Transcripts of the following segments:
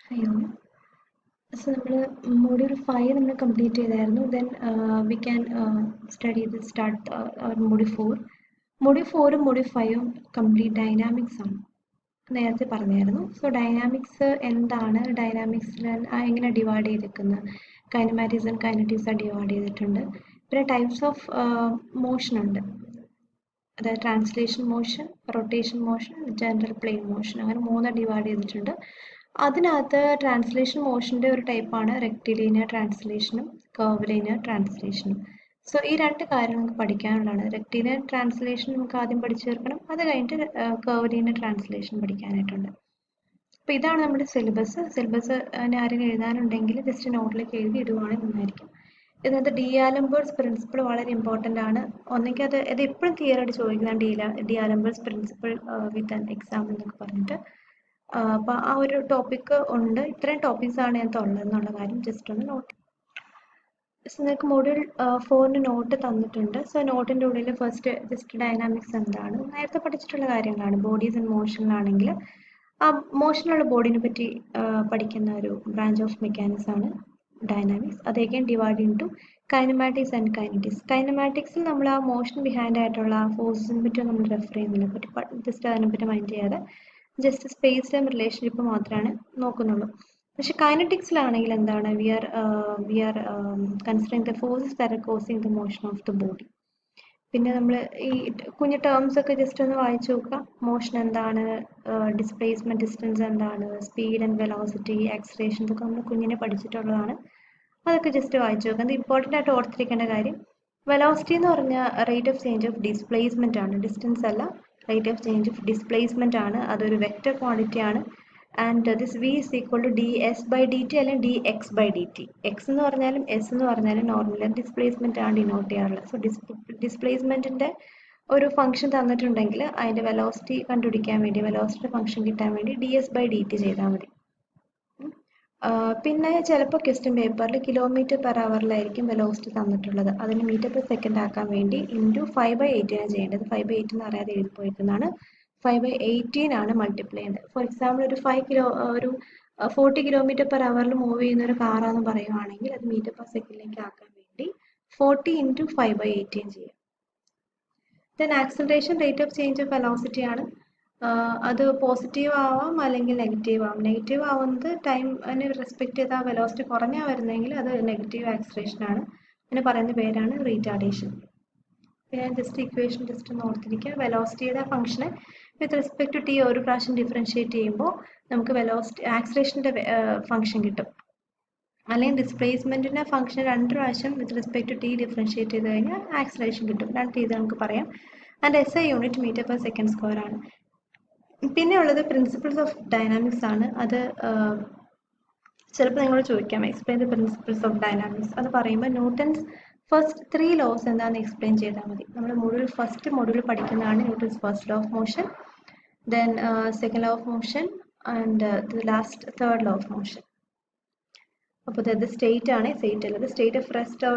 Hello. So module 5 നമ്മൾ complete ചെയ്തായിരുന്നു. Then we can study the start module 4. Module 4 module 5 complete dynamics ആണ്. നേരത്തെ പറഞ്ഞായിരുന്നു. സോ ഡൈനാമിക്സ് എന്താണ്, ഡൈനാമിക്സിൽ എങ്ങനെ ഡിവൈഡ് ചെയ്തിരിക്കുന്നത്, കൈനമാറ്റിക്സ് ആൻഡ് കൈനറ്റിക്സ് ഡിവൈഡ് ചെയ്തിട്ടുണ്ട്. പിന്നെ ടൈപ്സ് ഓഫ് മോഷൻ ഉണ്ട്, അതായത് translation motion, rotation motion, general plane motion, അങ്ങനെ 3 ഡിവൈഡ് ചെയ്തിട്ടുണ്ട്. അതിനകത്ത് ട്രാൻസ്ലേഷൻ മോഷൻ്റെ ഒരു ടൈപ്പാണ് റെക്റ്റിലീനിയർ ട്രാൻസ്ലേഷനും കർവ്ലിനിയർ ട്രാൻസ്ലേഷനും. സോ ഈ 2 കാര്യം നമുക്ക് പഠിക്കാനുള്ളതാണ്. റെക്റ്റിലീനിയർ ട്രാൻസ്ലേഷൻ നമുക്ക് ആദ്യം പഠിച്ചു തീർക്കണം, അത് കഴിഞ്ഞിട്ട് കർവ്ലിനിയർ ട്രാൻസ്ലേഷൻ പഠിക്കാനായിട്ടുണ്ട്. അപ്പോൾ ഇതാണ് നമ്മുടെ സിലബസ്. ആരെങ്കിലും എഴുതാനുണ്ടെങ്കിൽ ജസ്റ്റ് നോട്ടിലേക്ക് എഴുതി ഇടുവാണെങ്കിൽ നന്നായിരിക്കും. ഇതിനകത്ത് ഡിആലംബേർട്സ് പ്രിൻസിപ്പിൾ വളരെ ഇമ്പോർട്ടൻ്റ് ആണ്. ഒന്നെങ്കിൽ അത് എപ്പോഴും ക്ലിയർ ആയിട്ട് ചോദിക്കുന്നതാണ് ഡിആലംബേർട്സ് പ്രിൻസിപ്പിൾ വിത്ത് ആൻ എക്സാം എന്നൊക്കെ പറഞ്ഞിട്ട്. അപ്പോൾ ആ ഒരു ടോപ്പിക്ക് ഉണ്ട്. ഇത്രയും ടോപ്പിക്സ് ആണ് ഇതിനകത്ത് ഉള്ളതെന്നുള്ള കാര്യം ജസ്റ്റ് ഒന്ന് നോട്ട്. സോ നിങ്ങൾക്ക് മോഡ്യൂൾ 4 നോട്ട് തന്നിട്ടുണ്ട്. സോ നോട്ടിൻ്റെ ഉള്ളിൽ ഫസ്റ്റ് ജസ്റ്റ് ഡൈനാമിക്സ് എന്താണ്, നേരത്തെ പഠിച്ചിട്ടുള്ള കാര്യങ്ങളാണ്. ബോഡീസ് ആൻഡ് മോഷനിലാണെങ്കിൽ ആ മോഷനുള്ള ബോഡീനെ പറ്റി പഠിക്കുന്ന ഒരു ബ്രാഞ്ച് ഓഫ് മെക്കാനിക്സ് ആണ് ഡൈനാമിക്സ്. അത് again divide into kinematics and kinetics. കൈനമാറ്റിക്സിൽ നമ്മൾ ആ മോഷൻ ബിഹൈൻഡ് ആയിട്ടുള്ള ഫോഴ്സിനെ പറ്റി നമ്മൾ റെഫർ ചെയ്യുന്നില്ല, പറ്റി ജസ്റ്റ് അതിനെപ്പറ്റി മൈൻഡ് ചെയ്യാതെ ജസ്റ്റ് സ്പേസ് ടൈം റിലേഷൻഷിപ്പ് മാത്രമാണ് നോക്കുന്നുള്ളൂ. പക്ഷെ കൈനറ്റിക്സിലാണെങ്കിൽ എന്താണ്, we are considering the forces that are causing the motion of the body. പിന്നെ നമ്മൾ ഈ കുഞ്ഞു ടേംസ് ഒക്കെ ജസ്റ്റ് ഒന്ന് വായിച്ചു നോക്കുക. മോഷൻ എന്താണ്, ഡിസ്പ്ലേസ്മെന്റ് ഡിസ്റ്റൻസ് എന്താണ്, സ്പീഡ് ആൻഡ് വെലോസിറ്റി, ആക്സിലറേഷൻ, ഇതൊക്കെ നമ്മൾ കുഞ്ഞിനെ പഠിച്ചിട്ടുള്ളതാണ്. അതൊക്കെ ജസ്റ്റ് വായിച്ചു നോക്കുക. അത് ഇമ്പോർട്ടൻ്റ് ആയിട്ട് ഓർത്തിരിക്കേണ്ട കാര്യം, വെലോസിറ്റി എന്ന് പറഞ്ഞാൽ rate of change of displacement ആണ്, ഡിസ്റ്റൻസ് അല്ല. Rate of change of displacement ആണ്, അതൊരു വെക്റ്റർ ക്വാണ്ടിറ്റി ആണ്. And this V is equal to D S by D T അല്ലെങ്കിൽ D X by D T. X എന്ന് പറഞ്ഞാലും എസ് എന്ന് പറഞ്ഞാലും നോർമൽ ഡിസ്പ്ലേസ്മെന്റ് ആണ് ഡിനോട്ട് ചെയ്യാറുള്ളത്. സോ ഡിസ്പ്ലേസ്മെന്റിന്റെ ഒരു ഫംഗ്ഷൻ തന്നിട്ടുണ്ടെങ്കിൽ അതിന്റെ വെലോസിറ്റി കണ്ടുപിടിക്കാൻ വേണ്ടി, വെലോസിറ്റി ഫംഗ്ഷൻ കിട്ടാൻ വേണ്ടി d S by D t ചെയ്താൽ മതി. പിന്നെ ചിലപ്പോൾ ക്വസ്റ്റ്യൻ പേപ്പറിൽ കിലോമീറ്റർ പെർ അവറിലായിരിക്കും വെലോസിറ്റി തന്നിട്ടുള്ളത്. അതിന് മീറ്റർ പെർ സെക്കൻഡ് ആക്കാൻ വേണ്ടി ഇൻറ്റു 5/18 ആണ് ചെയ്യേണ്ടത്. 5/8 എന്ന് അറിയാതെ എഴുതി പോയിരിക്കുന്നതാണ്. 5/18 ആണ് മൾട്ടിപ്ലൈ ചെയ്യേണ്ടത്. ഫോർ എക്സാമ്പിൾ ഒരു 40 കിലോമീറ്റർ പെർ അവറിൽ മൂവ് ചെയ്യുന്ന ഒരു കാറാന്ന് പറയുവാണെങ്കിൽ അത് മീറ്റർ പെർ സെക്കൻഡിലേക്ക് ആക്കാൻ വേണ്ടി 40 ഇൻറ്റു 5/18 ചെയ്യാം. Then acceleration rate of change of velocity ആണ്. അത് പോസിറ്റീവ് ആവാം അല്ലെങ്കിൽ നെഗറ്റീവ് ആവാം. നെഗറ്റീവ് ആവുന്നത് ടൈമിന് റെസ്പെക്ട് ചെയ്ത് ആ വെലോസിറ്റി കുറഞ്ഞാൽ വരുന്നെങ്കിൽ അത് നെഗറ്റീവ് ആക്സിലറേഷൻ ആണ്. അതിന് പറയുന്ന പേരാണ് റീറ്റാർഡേഷൻ. പിന്നെ ജസ്റ്റ് ഇക്വേഷൻ ജസ്റ്റ് ഒന്ന് ഓർത്തിരിക്കുക. വെലോസിറ്റിയുടെ ഫംഗ്ഷനെ വിത്ത് റെസ്പെക്ട് ടു ടി ഒരു പ്രാവശ്യം ഡിഫറൻഷിയേറ്റ് ചെയ്യുമ്പോൾ നമുക്ക് വെലോസിറ്റി ആക്സിലറേഷൻ്റെ ഫംഗ്ഷൻ കിട്ടും. അല്ലെങ്കിൽ ഡിസ്പ്ലേസ്മെന്റിന്റെ ഫംഗ്ഷൻ 2 പ്രാവശ്യം with respect to t differentiate ചെയ്ത് കഴിഞ്ഞാൽ ആക്സിലറേഷൻ കിട്ടും. 2 രീതി നമുക്ക് പറയാം. And S I unit metre per second square ആണ്. പിന്നെ ഉള്ളത് പ്രിൻസിപ്പിൾസ് ഓഫ് ഡൈനാമിക്സ് ആണ്. അത് ചിലപ്പോൾ നിങ്ങൾ ചോദിക്കാം explain the principles of dynamics. അത് പറയുമ്പോൾ ന്യൂട്ടൺസ് ഫസ്റ്റ് 3 ലോസ് എന്താണെന്ന് എക്സ്പ്ലെയിൻ ചെയ്താൽ മതി. നമ്മൾ ഫസ്റ്റ് മൊഡ്യൂൾ പഠിക്കുന്നതാണ് Newton's first law of motion, then second law of motion and last third law of motion. അപ്പോൾ ഇത് സ്റ്റേറ്റ് ആണ്, state of rest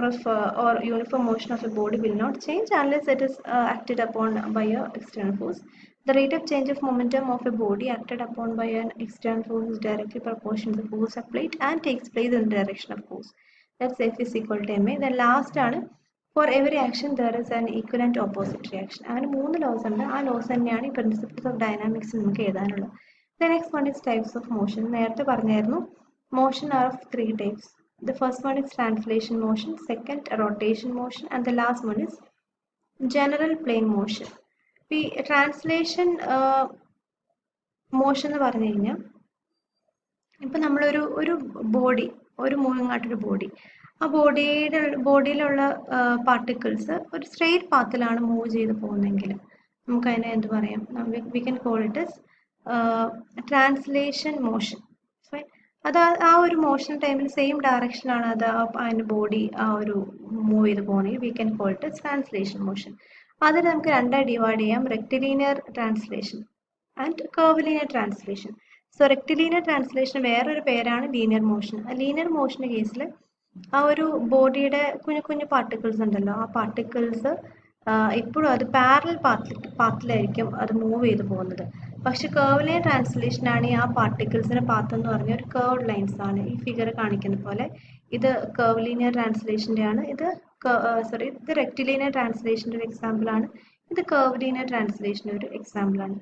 or uniform motion of a body will not change unless it is acted upon by a external force. The rate of change of momentum of a body acted upon by an external force is directly proportional to the force applied and takes place in the direction of force. That's F is equal to ma. Then last ആണ്, for every action there is an equivalent opposite reaction. അങ്ങനെ 3 loss ഉണ്ട്. ആ loss തന്നെയാണ് ഈ principles of dynamics നമുക്ക് എഴുതാനുള്ളത്. The next one is types of motion. നേരത്തെ പറഞ്ഞായിരുന്നു motion are of 3 types. The first one is translation motion, second rotation motion, and the last one is general plane motion. ഈ translation motion എന്ന് പറഞ്ഞു കഴിഞ്ഞാൽ ഇപ്പം നമ്മളൊരു body, ഒരു moving ആയിട്ടൊരു ബോഡി, ആ ബോഡിയിലുള്ള പാർട്ടിക്കിൾസ് ഒരു സ്ട്രെയിറ്റ് പാത്തിലാണ് മൂവ് ചെയ്ത് പോകുന്നതെങ്കിൽ നമുക്കതിനെ എന്ത് പറയാം, V can call it S translation motion. അത് ആ ഒരു മോഷൻ ടൈമിൽ സെയിം ഡയറക്ഷനാണ് അത് അതിൻ്റെ ബോഡി ആ ഒരു മൂവ് ചെയ്ത് പോകുന്നെങ്കിൽ we can call it translation motion. അതിന് നമുക്ക് 2 ഡിവൈഡ് ചെയ്യാം, rectilinear translation and curvilinear translation. So rectilinear translation വേറൊരു പേരാണ് ലീനിയർ മോഷൻ. ലീനിയർ മോഷൻ്റെ കേസിൽ ആ ഒരു ബോഡിയുടെ കുഞ്ഞു കുഞ്ഞു പാർട്ടിക്കിൾസ് ഉണ്ടല്ലോ, ആ പാർട്ടിക്കിൾസ് ഇപ്പോഴും അത് പാരലൽ പാത്തിലായിരിക്കും അത് മൂവ് ചെയ്ത് പോകുന്നത്. പക്ഷെ കേർവ് ലൈൻ ട്രാൻസ്ലേഷൻ ആണ് ആ പാർട്ടിക്കിൾസിന്റെ പാത്ത് എന്ന് പറഞ്ഞ ഒരു കേർവ് ലൈൻസ് ആണ് ഈ ഫിഗർ കാണിക്കുന്ന പോലെ. ഇത് കേർവ് ലീനിയർ ട്രാൻസ്ലേഷന്റെ ആണ്. ഇത് റെക്ടിലീനിയർ ട്രാൻസ്ലേഷന്റെ ഒരു എക്സാമ്പിൾ ആണ്. ഇത് കേർവ് ലീനിയർ ട്രാൻസ്ലേഷന്റെ ഒരു എക്സാമ്പിൾ ആണ്.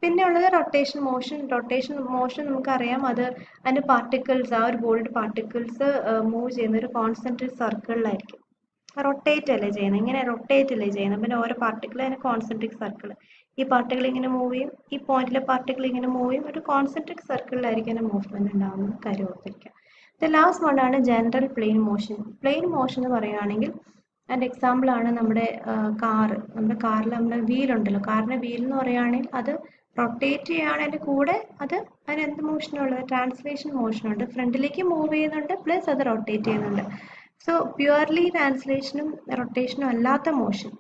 പിന്നെ ഉള്ളത് റൊട്ടേഷൻ മോഷൻ. റൊട്ടേഷൻ മോഷൻ നമുക്കറിയാം, അത് അതിന്റെ പാർട്ടിക്കിൾസ്, ആ ഒരു ബോൾഡ് പാർട്ടിക്കിൾസ് മൂവ് ചെയ്യുന്ന ഒരു കോൺസെൻട്രിക് സർക്കിളിലായിരിക്കും. റൊട്ടേറ്റ് അല്ലേ ചെയ്യുന്നത്, ഇങ്ങനെ റൊട്ടേറ്റ് അല്ലേ ചെയ്യുന്നത്. പിന്നെ ഓരോ പാർട്ടിക്കിൾ അതിന് കോൺസെൻട്രിക് സർക്കിൾ, ഈ പാർട്ടിക്കിൾ ഇങ്ങനെ മൂവ് ചെയ്യും, ഈ പോയിന്റിലെ പാർട്ടിക്കിൾ ഇങ്ങനെ മൂവ് ചെയ്യും, ഒരു കോൺസെൻട്രിക് സർക്കിളിലായിരിക്കും അതിന്റെ മൂവ്മെന്റ് ഉണ്ടാകുന്ന കാര്യം ഓർത്തിരിക്കുക. ദ ലാസ്റ്റ് വൺ ആണ് general plane motion. Plane motion എന്ന് പറയുകയാണെങ്കിൽ അതിന്റെ എക്സാമ്പിൾ ആണ് നമ്മുടെ കാറ്. നമ്മുടെ കാറിൽ നമ്മുടെ വീൽ ഉണ്ടല്ലോ, കാറിന്റെ വീൽ എന്ന് പറയുകയാണെങ്കിൽ അത് റൊട്ടേറ്റ് ചെയ്യുകയാണെങ്കിൽ കൂടെ അതിന് എന്ത് മോഷനുള്ളത്, ട്രാൻസ്ലേഷൻ മോഷൻ ഉണ്ട്. ഫ്രണ്ടിലേക്ക് മൂവ് ചെയ്യുന്നുണ്ട്, പ്ലസ് അത് റൊട്ടേറ്റ് ചെയ്യുന്നുണ്ട്. സോ പ്യുവർലി ട്രാൻസ്ലേഷനും റൊട്ടേഷനും അല്ലാത്ത മോഷൻ,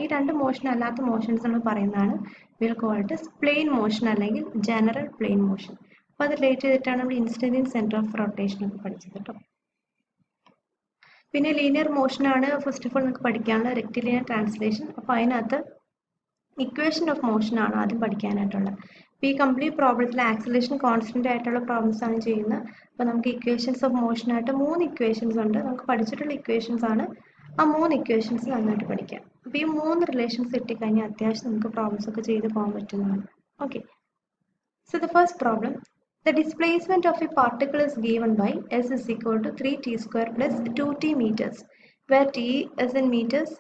ഈ രണ്ട് മോഷനും അല്ലാത്ത മോഷൻസ് നമ്മൾ പറയുന്നതാണ് വിൽ കോൾഡ് പ്ലെയിൻ മോഷൻ അല്ലെങ്കിൽ ജനറൽ പ്ലെയിൻ മോഷൻ. അപ്പോൾ അത് റിലേറ്റ് ചെയ്തിട്ടാണ് നമ്മൾ ഇൻസ്റ്റന്റേനിയസ് സെന്റർ ഓഫ് റൊട്ടേഷൻ ഒക്കെ പഠിച്ചത് കേട്ടോ. പിന്നെ ലീനിയർ മോഷൻ ആണ് ഫസ്റ്റ് ഓഫ് ഓൾ നമുക്ക് പഠിക്കാനുള്ള റെക്ടിലിനിയർ ട്രാൻസ്ലേഷൻ. അപ്പോൾ അതിനകത്ത് ഇക്വേഷൻ ഓഫ് മോഷൻ ആണ് ആദ്യം പഠിക്കാനായിട്ടുള്ളത്. അപ്പോൾ ഈ കംപ്ലീറ്റ് പ്രോബ്ലത്തിൽ ആക്സിലറേഷൻ കോൺസ്റ്റന്റ് ആയിട്ടുള്ള പ്രോബ്ലംസ് ആണ് ചെയ്യുന്നത്. അപ്പോൾ നമുക്ക് ഇക്വേഷൻസ് ഓഫ് മോഷൻ ആയിട്ട് 3 ഇക്വേഷൻസ് ഉണ്ട്. നമുക്ക് പഠിച്ചിട്ടുള്ള ഇക്വേഷൻസ് ആണ്. ആ 3 ഇക്വേഷൻസ് നന്നായിട്ട് പഠിക്കാം. അപ്പോൾ ഈ 3 റിലേഷൻസ് കിട്ടിക്കഴിഞ്ഞാൽ അത്യാവശ്യം നമുക്ക് പ്രോബ്ലംസ് ഒക്കെ ചെയ്ത് പോകാൻ പറ്റുന്നതാണ്. Okay, so the first problem, the displacement of a particle is given by s is equal to 3t square plus 2t meters, where t is in meters.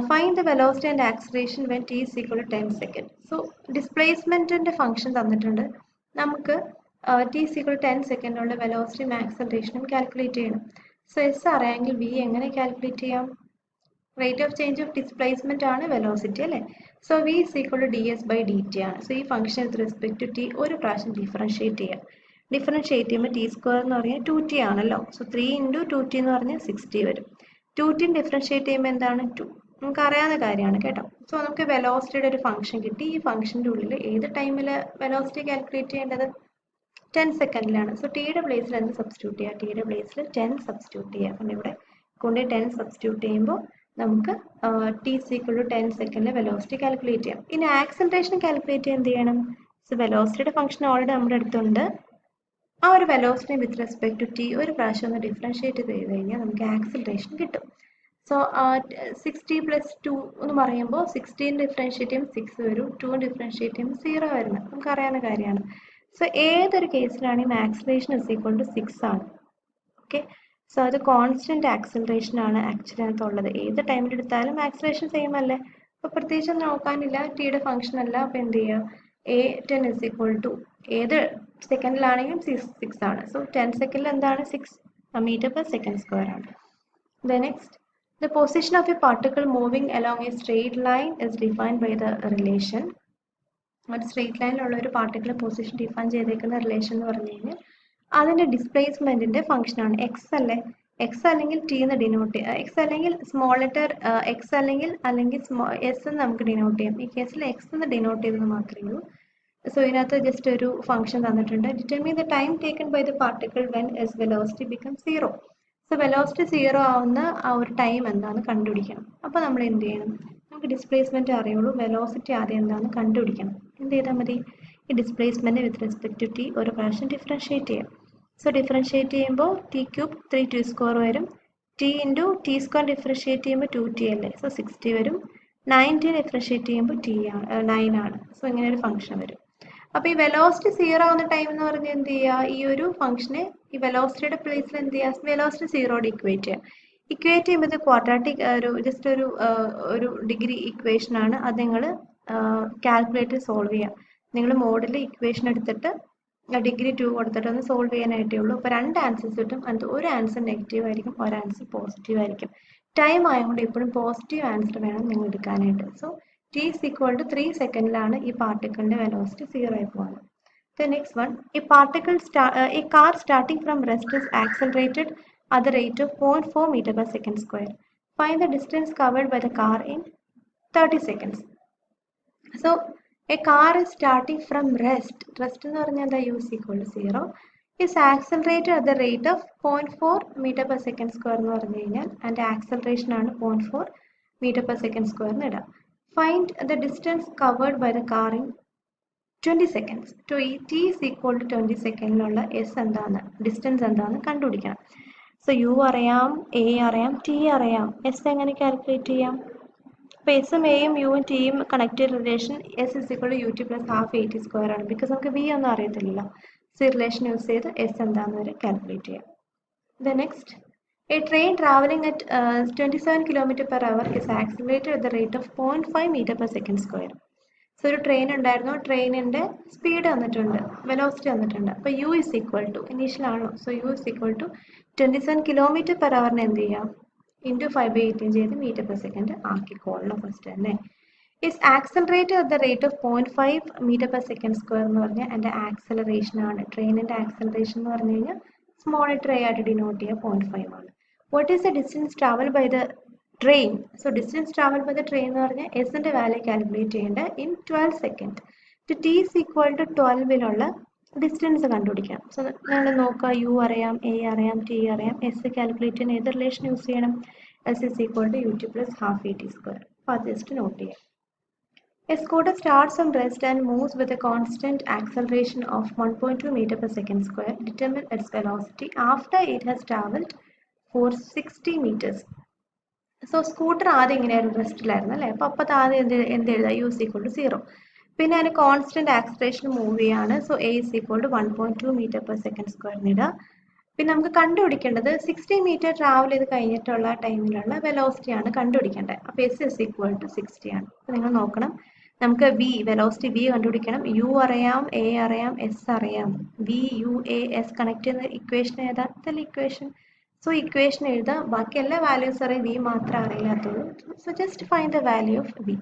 Find the velocity and acceleration when t is equal to 10 seconds. So displacement and function തന്നിട്ടുണ്ട്. നമുക്ക് t is equal to 10 second ഉള്ള വെലോസിറ്റിയും ആക്സലറേഷനും calculate ചെയ്യണം. So S അറിയാമെങ്കിൽ v എങ്ങനെ calculate ചെയ്യാം? Rate of change of displacement ആണ് വെലോസിറ്റി അല്ലേ. So v is equal to ds by dt ആണ്. സോ ഈ function with respect to t ഒരു പ്രാവശ്യം ഡിഫറൻഷിയേറ്റ് ചെയ്യാം. ഡിഫറൻഷിയേറ്റ് ചെയ്യുമ്പോൾ ടി സ്ക്വയർ എന്ന് പറഞ്ഞാൽ 2t ആണല്ലോ. സോ 3 × 2t എന്ന് പറഞ്ഞാൽ 60 വരും. 2t ഡിഫറൻഷിയേറ്റ് ചെയ്യുമ്പോൾ എന്താണ് 2, നമുക്ക് അറിയാവുന്ന കാര്യമാണ് കേട്ടോ. സോ നമുക്ക് വെലോസിറ്റിയുടെ ഒരു ഫംഗ്ഷൻ കിട്ടി. ഈ ഫംഗ്ഷൻ്റെ ഉള്ളിൽ ഏത് ടൈമിൽ വെലോസിറ്റി കാൽക്കുലേറ്റ് ചെയ്യേണ്ടത്? 10 സെക്കൻഡിലാണ്. സോ ടിയുടെ പ്ലേസിൽ എന്ത് സബ്സ്റ്റിറ്റ്യൂട്ട് ചെയ്യുക? ടിയുടെ പ്ലേസിൽ 10 സബ്സ്റ്റിറ്റ്യൂട്ട് ചെയ്യുക. അപ്പം ഇവിടെ കൊണ്ട് 10 സബ്സ്റ്റിറ്റ്യൂട്ട് ചെയ്യുമ്പോൾ നമുക്ക് ടി is equal to 10 സെക്കൻഡിലെ വെലോസിറ്റി കാൽക്കുലേറ്റ് ചെയ്യാം. ഇനി ആക്സലറേഷൻ കാൽക്കുലേറ്റ് ചെയ്യാൻ എന്ത് ചെയ്യണം? സോ വെലോസിറ്റിയുടെ ഫംഗ്ഷൻ ഓൾറെഡി നമ്മുടെ അടുത്തുണ്ട്. ആ ഒരു velocity with respect to T ഒരു പ്രാവശ്യം ഒന്ന് ഡിഫറൻഷിയേറ്റ് ചെയ്ത് കഴിഞ്ഞാൽ നമുക്ക് ആക്സലറേഷൻ കിട്ടും. സോ 60 + 2 എന്ന് പറയുമ്പോൾ 16 ഡിഫറൻഷിയേറ്റ് ചെയ്യുമ്പോൾ 6 വരും, 2 ഡിഫറൻഷിയേറ്റ് ചെയ്യുമ്പോൾ 0 വരുന്നത് നമുക്ക് അറിയാവുന്ന കാര്യമാണ്. സോ ഏതൊരു കേസിലാണെങ്കിൽ ആക്സലറേഷൻ is equal to 6 ആണ്. ഓക്കെ, സോ അത് കോൺസ്റ്റന്റ് ആക്സലറേഷൻ ആണ് ആക്ച്വലി അതിനകത്തുള്ളത്. ഏത് ടൈമിൽ എടുത്താലും ആക്സലറേഷൻ സെയിം അല്ലേ. അപ്പോൾ പ്രത്യേകിച്ച് നോക്കാനില്ല, ടിയുടെ ഫംഗ്ഷൻ അല്ല. അപ്പോൾ എന്ത് ചെയ്യുക? a10 is equal to ഏത് സെക്കൻഡിലാണെങ്കിലും 6 ആണ്. സോ 10 സെക്കൻഡിൽ എന്താണ് 6 m/s² ആണ്. The next, the position of a particle moving along a straight line is defined by the relation. ഒരു സ്ട്രെയിറ്റ് ലൈനിലുള്ള ഒരു പാർട്ടിക്കിൾ പൊസിഷൻ ഡിഫൈൻ ചെയ്തേക്കുന്ന റിലേഷൻ എന്ന് പറഞ്ഞു കഴിഞ്ഞാൽ അതിന്റെ ഡിസ്പ്ലേസ്മെന്റിന്റെ ഫംഗ്ഷൻ ആണ്. എക്സ് അല്ലേ, എക്സ് അല്ലെങ്കിൽ ടി എന്ന് ഡിനോട്ട് ചെയ്യുക. എക്സ് അല്ലെങ്കിൽ സ്മോൾ ലെറ്റർ എക്സ് അല്ലെങ്കിൽ എസ് എന്ന് നമുക്ക് ഡിനോട്ട് ചെയ്യാം. ഈ കേസിൽ എക്സ് എന്ന് ഡിനോട്ട് ചെയ്തത് മാത്രമേ ഉള്ളൂ. സോ ഇതിനകത്ത് ജസ്റ്റ് ഒരു ഫംഗ്ഷൻ തന്നിട്ടുണ്ട്. Determine the time taken by the particle when its velocity become 0. So velocity 0 ആവുന്ന ആ ഒരു ടൈം എന്താണെന്ന് കണ്ടുപിടിക്കണം. അപ്പോൾ നമ്മൾ എന്ത് ചെയ്യണം? നമുക്ക് ഡിസ്പ്ലേസ്മെന്റ് അറിയുള്ളൂ, വെലോസിറ്റി ആദ്യം എന്താണെന്ന് കണ്ടുപിടിക്കണം. എന്ത് ചെയ്താൽ മതി? ഈ displacement with respect to T ഒരു പ്രാവശ്യം ഡിഫറൻഷിയേറ്റ് ചെയ്യാം. സോ ഡിഫറൻഷിയേറ്റ് ചെയ്യുമ്പോൾ t³ 3t² വരും. t × t² ഡിഫറൻഷിയേറ്റ് ചെയ്യുമ്പോൾ 2t അല്ലേ, സോ 60 വരും. 90 ഡിഫറൻഷിയേറ്റ് ചെയ്യുമ്പോൾ 9 ആണ്. സോ ഇങ്ങനെ ഒരു ഫംഗ്ഷൻ വരും. അപ്പോൾ ഈ വെലോസിറ്റി 0 ആവുന്ന ടൈം എന്ന് പറഞ്ഞാൽ എന്ത് ചെയ്യുക? ഈ ഒരു ഫംഗ്ഷനെ ഈ വെലോസിറ്റിയുടെ പ്ലേസിൽ എന്ത് ചെയ്യുക? വെലോസിറ്റി 0 ഇക്വേറ്റ് ചെയ്യുക. ഇക്വേറ്റ് ചെയ്യുമ്പോൾ ഇത് ക്വാഡ്രാറ്റിക് ജസ്റ്റ് ഒരു ഡിഗ്രി ഇക്വേഷൻ ആണ്. അത് നിങ്ങൾ കാൽക്കുലേറ്റർ സോൾവ് ചെയ്യുക. നിങ്ങൾ മോഡിൽ ഇക്വേഷൻ എടുത്തിട്ട് ഡിഗ്രി 2 കൊടുത്തിട്ട് ഒന്ന് സോൾവ് ചെയ്യാനായിട്ടേ ഉള്ളൂ. അപ്പോൾ 2 ആൻസേഴ്സ് കിട്ടും. അതിൽ ഒരു ആൻസർ നെഗറ്റീവ് ആയിരിക്കും, ഒരു ആൻസർ പോസിറ്റീവ് ആയിരിക്കും. ടൈം ആയതുകൊണ്ട് എപ്പോഴും പോസിറ്റീവ് ആൻസർ വേണം നിങ്ങൾ എടുക്കാനായിട്ട്. So t is equal to 3 സെക്കൻഡിലാണ് ഈ പാർട്ടിക്കിളിന്റെ വെലോസിറ്റി 0 ആയി പോകുന്നത്. The next one, a car starting from rest is accelerated at the rate of 0.4 m/s². Find the distance covered by the car in 30 seconds. So a car is starting from rest. Rest എന്ന് പറഞ്ഞാൽ എന്താ? u is equal to 0 is accelerated at the rate of 0.4 m/s² എന്ന് പറഞ്ഞു കഴിഞ്ഞാൽ അതിന്റെ acceleration ആണ് 0.4 m/s² എന്ന് ഇടാം. Find the distance covered by the car in 20 seconds. T is equal to 20 സെക്കൻഡിലുള്ള എസ് എന്താണ്, ഡിസ്റ്റൻസ് എന്താണെന്ന് കണ്ടുപിടിക്കണം. സോ യു അറിയാം, എ അറിയാം, ടി അറിയാം. എസ് എങ്ങനെ കാൽക്കുലേറ്റ് ചെയ്യാം? അപ്പോൾ എസും എയും യുവും ടിയും connected relation S is equal to U T plus half A T square ആണ്. ബിക്കോസ് നമുക്ക് വി ഒന്നും അറിയത്തില്ലല്ലോ. സോ ഈ റിലേഷൻ യൂസ് ചെയ്ത് എസ് എന്താണെന്ന് വരെ കാൽക്കുലേറ്റ് ചെയ്യാം. The next, a train traveling at 27 km per hour is accelerated at the rate of 0.5 meter per second square. So ഒരു ട്രെയിൻ ഉണ്ടായിരുന്നു, ട്രെയിനിൻ്റെ സ്പീഡ് തന്നിട്ടുണ്ട്, വെലോസിറ്റി തന്നിട്ടുണ്ട്. അപ്പോൾ U is equal to, initial ആണോ, so U is equal to 27 kilometre per അവറിന് എന്ത് ചെയ്യാം, ഇൻറ്റു 5/18 ചെയ്ത് മീറ്റർ പെർ സെക്കൻഡ് ആക്കിക്കോളണം ഫസ്റ്റ് തന്നെ. Is accelerated at the rate of 0.5 metre per second square എന്ന് പറഞ്ഞാൽ എൻ്റെ ആക്സലറേഷൻ ആണ്. ട്രെയിനിൻ്റെ ആക്സലറേഷൻ എന്ന് പറഞ്ഞു കഴിഞ്ഞാൽ സ്മോൾ ലെറ്റർ എ ആയിട്ട് ഡിനോട്ട് ചെയ്യുക 0.5 ആണ്. What is the distance travel by the train? So distance travel by the train എന്ന് പറഞ്ഞാൽ എസിൻ്റെ വാല്യൂ കാൽക്കുലേറ്റ് ചെയ്യേണ്ടത് in 12 second. T is equal to 12ലുള്ള ഡിസ്റ്റൻസ് കണ്ടുപിടിക്കണം. സോ നിങ്ങൾ നോക്കുക, യു അറിയാം, എ അറിയാം, ടി അറിയാം, എസ് കാൽക്കുലേറ്റ് ചെയ്യാൻ ഏത് റിലേഷൻ യൂസ് ചെയ്യണം? S is equal to U T plus half A T square. അപ്പോൾ അത് ജസ്റ്റ് നോട്ട് ചെയ്യാം. A scooter starts from rest and moves with a constant acceleration of 1.2 meter per second square. Determine its velocity after it has traveled for 60 meters. So scooter ആദ്യം ഇങ്ങനെയായിരുന്നു, റെസ്റ്റിലായിരുന്നു അല്ലേ. അപ്പോൾ ആദ്യം എന്ത് എഴുതുക, യു ഇസ് ഈക്വൽ ടു 0. പിന്നെ അതിന് constant acceleration move ചെയ്യാണ്. So A is equal to 1.2 metre per second സ്ക്വയറിന് ഇടുക. പിന്നെ നമുക്ക് കണ്ടുപിടിക്കേണ്ടത് 60 മീറ്റർ ട്രാവൽ ചെയ്ത് കഴിഞ്ഞിട്ടുള്ള ടൈമിലുള്ള വെലോസിറ്റി ആണ് കണ്ടുപിടിക്കേണ്ടത്. അപ്പോൾ എസ് ഇസ് ഈക്വൽ ടു 60 ആണ്. അപ്പോൾ നിങ്ങൾ നോക്കണം, നമുക്ക് വി, വെലോസിറ്റി വി കണ്ടുപിടിക്കണം. യു അറിയാം, എ അറിയാം, എസ് അറിയാം. V U A S connect ചെയ്യുന്ന ഇക്വേഷൻ ഏതാ? ഇതല്ല ഇക്വേഷൻ. സോ ഇക്വേഷൻ എഴുതാം. ബാക്കി എല്ലാ വാല്യൂസ് അറിയാം, വി മാത്രമേ അറിയില്ലാത്തുള്ളൂ. So just find the value of V.